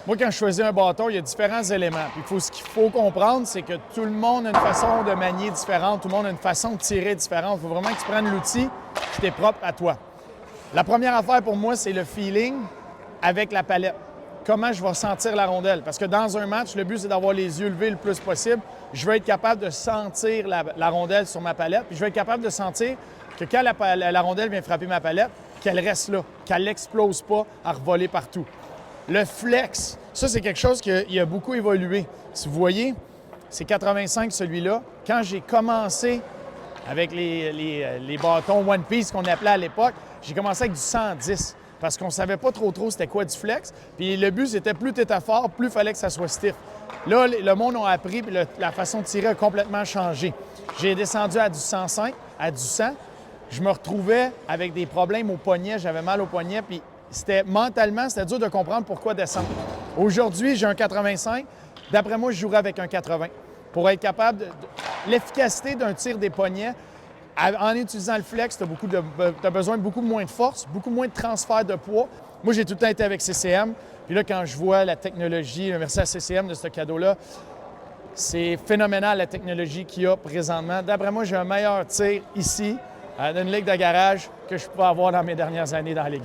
Moi, quand je choisis un bâton, il y a différents éléments. Puis ce qu'il faut comprendre, c'est que tout le monde a une façon de manier différente, tout le monde a une façon de tirer différente. Il faut vraiment que tu prennes l'outil qui t'est propre à toi. La première affaire pour moi, c'est le feeling avec la palette. Comment je vais sentir la rondelle. Parce que dans un match, le but, c'est d'avoir les yeux levés le plus possible. Je veux être capable de sentir la rondelle sur ma palette. Puis je veux être capable de sentir que quand la rondelle vient frapper ma palette, qu'elle reste là, qu'elle n'explose pas à revoler partout. Le flex, ça, c'est quelque chose qui a beaucoup évolué. Si vous voyez, c'est 85 celui-là. Quand j'ai commencé avec les bâtons One Piece qu'on appelait à l'époque, j'ai commencé avec du 110 parce qu'on ne savait pas trop c'était quoi du flex. Puis le but, c'était plus tu étais fort, plus il fallait que ça soit stiff. Là, le monde a appris, puis la façon de tirer a complètement changé. J'ai descendu à du 105, à du 100. Je me retrouvais avec des problèmes au poignet, j'avais mal au poignet, puis mentalement, c'était dur de comprendre pourquoi descendre. Aujourd'hui, j'ai un 85. D'après moi, je jouerais avec un 80 pour être capable l'efficacité d'un tir des poignets. En utilisant le flex, tu as besoin de beaucoup moins de force, beaucoup moins de transfert de poids. Moi, j'ai tout le temps été avec CCM. Puis là, quand je vois la technologie, merci à CCM de ce cadeau-là, c'est phénoménal la technologie qu'il y a présentement. D'après moi, j'ai un meilleur tir ici, dans une ligue de garage, que je peux avoir dans mes dernières années dans la ligue.